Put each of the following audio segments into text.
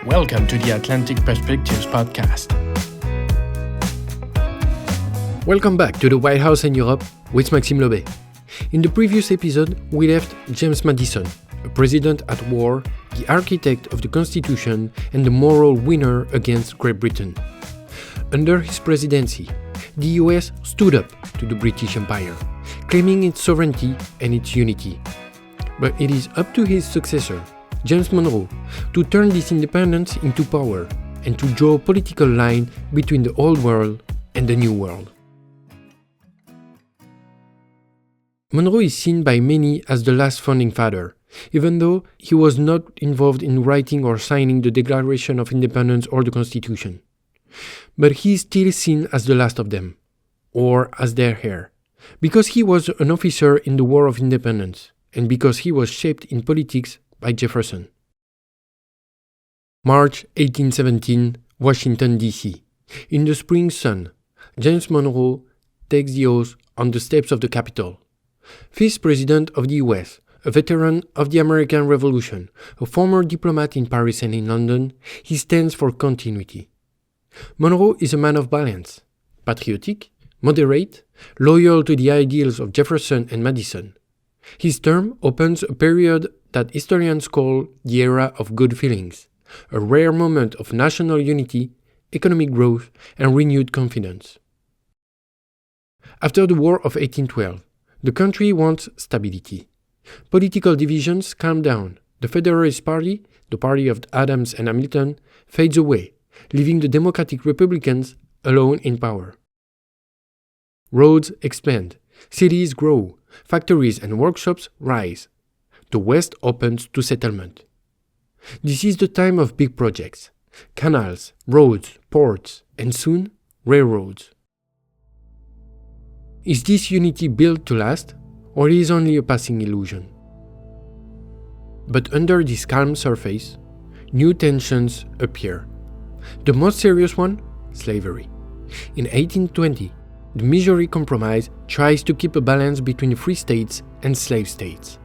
Welcome to the Atlantic Perspectives podcast. Welcome back to the White House and Europe with Maxime Lobet. In the previous episode, we left James Madison, a president at war, the architect of the Constitution, and the moral winner against Great Britain. Under his presidency, the US stood up to the British Empire, claiming its sovereignty and its unity. But it is up to his successor, James Monroe, to turn this independence into power and to draw a political line between the old world and the new world. Monroe is seen by many as the last founding father, even though he was not involved in writing or signing the Declaration of Independence or the Constitution. But he is still seen as the last of them, or as their heir, because he was an officer in the War of Independence, and because he was shaped in politics by Jefferson. March 1817, Washington, D.C. In the spring sun, James Monroe takes the oath on the steps of the Capitol. Fifth President of the US, a veteran of the American Revolution, a former diplomat in Paris and in London, he stands for continuity. Monroe is a man of balance, patriotic, moderate, loyal to the ideals of Jefferson and Madison. His term opens a period that historians call the era of good feelings, a rare moment of national unity, economic growth, and renewed confidence. After the War of 1812, the country wants stability. Political divisions calm down. The Federalist Party, the party of Adams and Hamilton, fades away, leaving the Democratic Republicans alone in power. Roads expand, cities grow, factories and workshops rise. The West opens to settlement. This is the time of big projects: canals, roads, ports, and soon, railroads. Is this unity built to last, or is it only a passing illusion? But under this calm surface, new tensions appear. The most serious one? Slavery. In 1820, the Missouri Compromise tries to keep a balance between free states and slave states.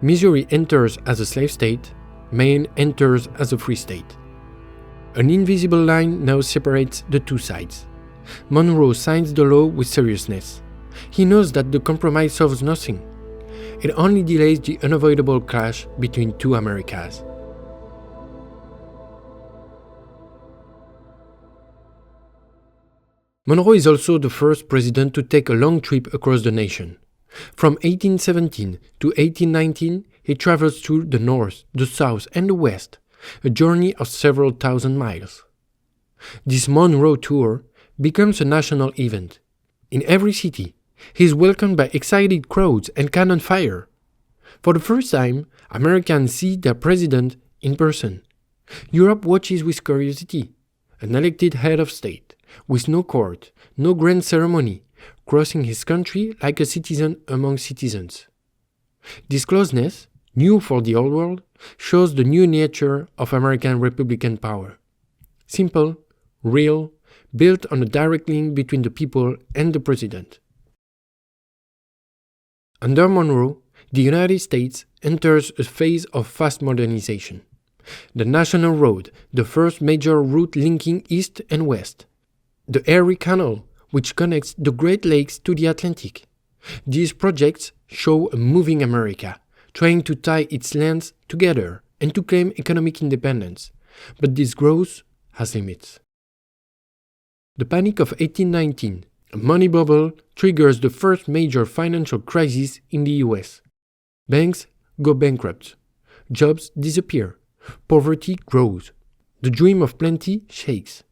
Missouri enters as a slave state, Maine enters as a free state. An invisible line now separates the two sides. Monroe signs the law with seriousness. He knows that the compromise solves nothing. It only delays the unavoidable clash between two Americas. Monroe is also the first president to take a long trip across the nation. From 1817 to 1819, he travels through the north, the south, and the west, a journey of several thousand miles. This Monroe tour becomes a national event. In every city, he is welcomed by excited crowds and cannon fire. For the first time, Americans see their president in person. Europe watches with curiosity. An elected head of state, with no court, no grand ceremony, crossing his country like a citizen among citizens. This closeness, new for the old world, shows the new nature of American Republican power. Simple, real, built on a direct link between the people and the president. Under Monroe, the United States enters a phase of fast modernization. The National Road, the first major route linking East and West. The Erie Canal, which connects the Great Lakes to the Atlantic. These projects show a moving America, trying to tie its lands together and to claim economic independence. But this growth has limits. The Panic of 1819, a money bubble, triggers the first major financial crisis in the US. Banks go bankrupt. Jobs disappear. Poverty grows. The dream of plenty shakes.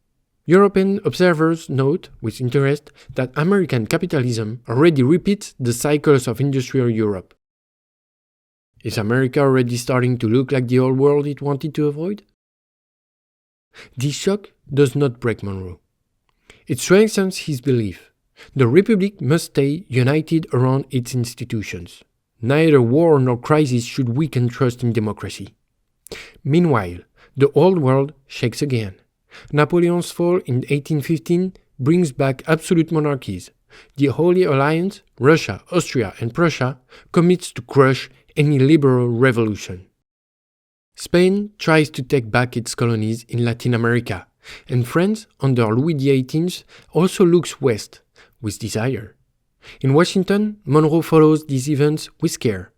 European observers note with interest that American capitalism already repeats the cycles of industrial Europe. Is America already starting to look like the old world it wanted to avoid? This shock does not break Monroe. It strengthens his belief. The Republic must stay united around its institutions. Neither war nor crisis should weaken trust in democracy. Meanwhile, the old world shakes again. Napoleon's fall in 1815 brings back absolute monarchies. The Holy Alliance, Russia, Austria, and Prussia, commits to crush any liberal revolution. Spain tries to take back its colonies in Latin America, and France, under Louis XVIII, also looks west, with desire. In Washington, Monroe follows these events with care.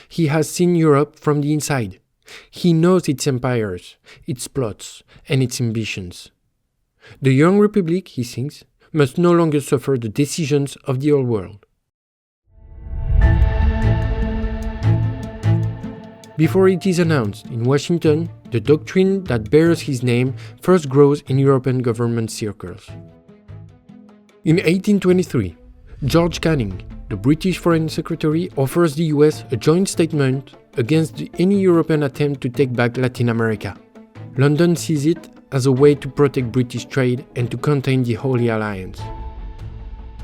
He has seen Europe from the inside. He knows its empires, its plots, and its ambitions. The young republic, he thinks, must no longer suffer the decisions of the old world. Before it is announced in Washington, the doctrine that bears his name first grows in European government circles. In 1823, George Canning, the British Foreign Secretary, offers the US a joint statement against any European attempt to take back Latin America. London sees it as a way to protect British trade and to contain the Holy Alliance.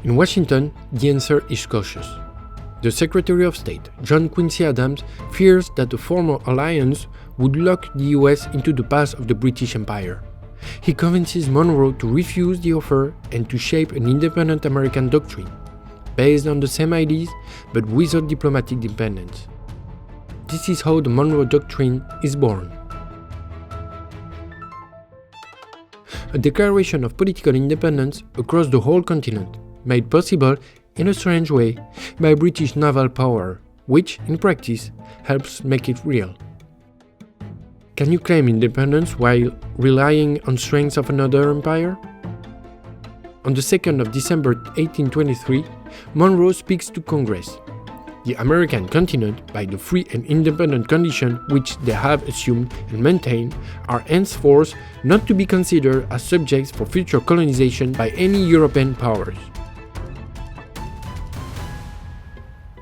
In Washington, the answer is cautious. The Secretary of State, John Quincy Adams, fears that a formal alliance would lock the US into the path of the British Empire. He convinces Monroe to refuse the offer and to shape an independent American doctrine, based on the same ideas but without diplomatic dependence. This is how the Monroe Doctrine is born. A declaration of political independence across the whole continent, made possible, in a strange way, by British naval power, which, in practice, helps make it real. Can you claim independence while relying on strength of another empire? On the 2nd of December 1823, Monroe speaks to Congress. The American continent, by the free and independent condition which they have assumed and maintained, are henceforth not to be considered as subjects for future colonization by any European powers.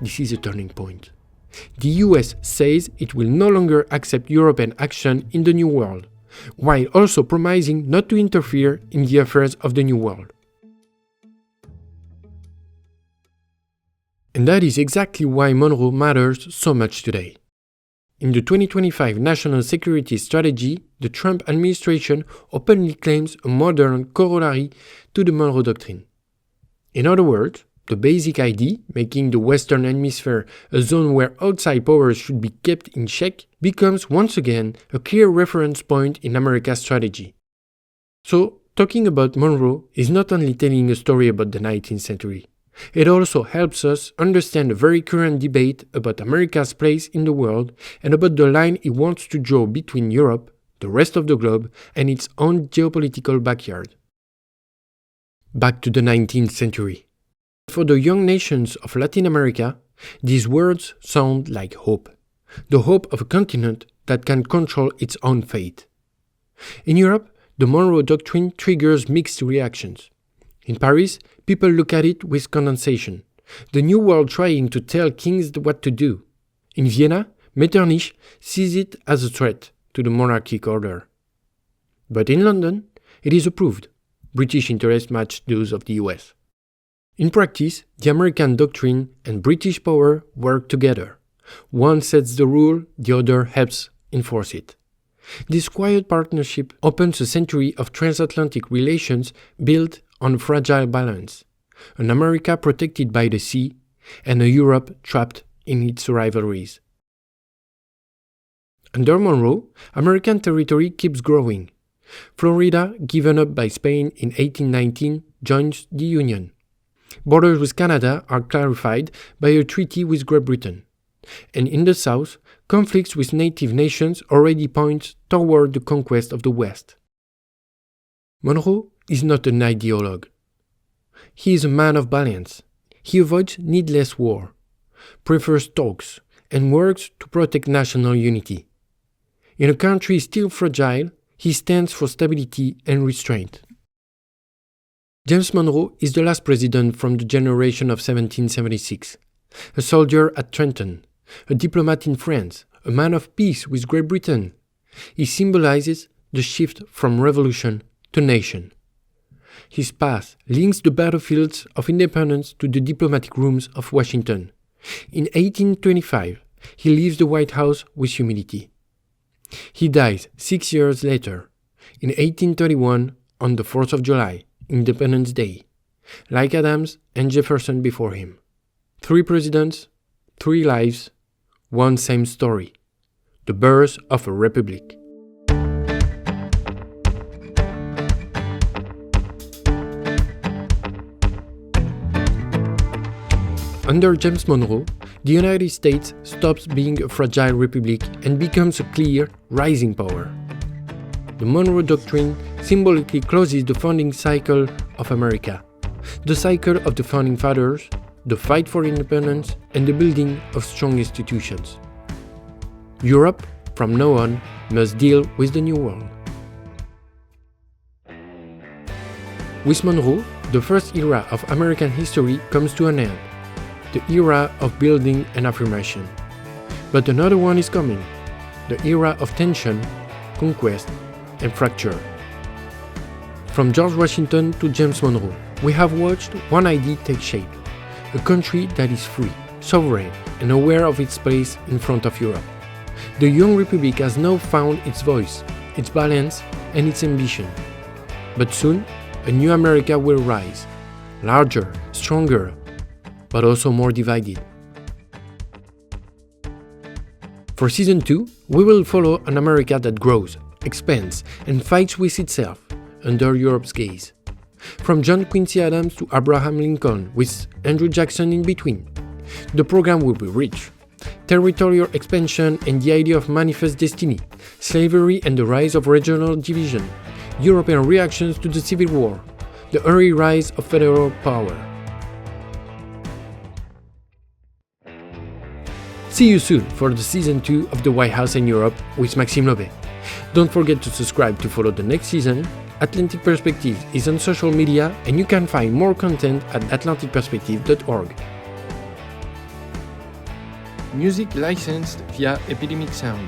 This is a turning point. The US says it will no longer accept European action in the New World, while also promising not to interfere in the affairs of the New World. And that is exactly why Monroe matters so much today. In the 2025 National Security Strategy, the Trump administration openly claims a modern corollary to the Monroe Doctrine. In other words, the basic idea, making the Western Hemisphere a zone where outside powers should be kept in check, becomes once again a clear reference point in America's strategy. So, talking about Monroe is not only telling a story about the 19th century. It also helps us understand a very current debate about America's place in the world and about the line it wants to draw between Europe, the rest of the globe, and its own geopolitical backyard. Back to the 19th century. For the young nations of Latin America, these words sound like hope. The hope of a continent that can control its own fate. In Europe, the Monroe Doctrine triggers mixed reactions. In Paris, people look at it with condensation, the New World trying to tell kings what to do. In Vienna, Metternich sees it as a threat to the monarchic order. But in London, it is approved. British interests match those of the US. In practice, the American doctrine and British power work together. One sets the rule, the other helps enforce it. This quiet partnership opens a century of transatlantic relations built on a fragile balance, an America protected by the sea, and a Europe trapped in its rivalries. Under Monroe, American territory keeps growing. Florida, given up by Spain in 1819, joins the Union. Borders with Canada are clarified by a treaty with Great Britain. And in the South, conflicts with native nations already point toward the conquest of the West. Monroe is not an ideologue. He is a man of balance. He avoids needless war, prefers talks, and works to protect national unity. In a country still fragile, he stands for stability and restraint. James Monroe is the last president from the generation of 1776, a soldier at Trenton, a diplomat in France, a man of peace with Great Britain. He symbolizes the shift from revolution to nation. His path links the battlefields of independence to the diplomatic rooms of Washington. In 1825, he leaves the White House with humility. He dies 6 years later, in 1831, on the 4th of July, Independence Day, like Adams and Jefferson before him. 3 presidents, 3 lives, one same story. the birth of a republic. Under James Monroe, the United States stops being a fragile republic and becomes a clear, rising power. The Monroe Doctrine symbolically closes the founding cycle of America, the cycle of the founding fathers, the fight for independence, and the building of strong institutions. Europe, from now on, must deal with the New World. With Monroe, the first era of American history comes to an end, the era of building and affirmation. But another one is coming, the era of tension, conquest, and fracture. From George Washington to James Monroe, we have watched one idea take shape, a country that is free, sovereign, and aware of its place in front of Europe. The young republic has now found its voice, its balance, and its ambition. But soon, a new America will rise, larger, stronger, but also more divided. For Season 2, we will follow an America that grows, expands, and fights with itself under Europe's gaze. From John Quincy Adams to Abraham Lincoln, with Andrew Jackson in between. The program will be rich. Territorial expansion and the idea of manifest destiny, slavery and the rise of regional division, European reactions to the Civil War, the early rise of federal power. See you soon for the Season 2 of The White House in Europe with Maxime Lobet. Don't forget to subscribe to follow the next season. Atlantic Perspective is on social media and you can find more content at atlanticperspective.org. Music licensed via Epidemic Sound.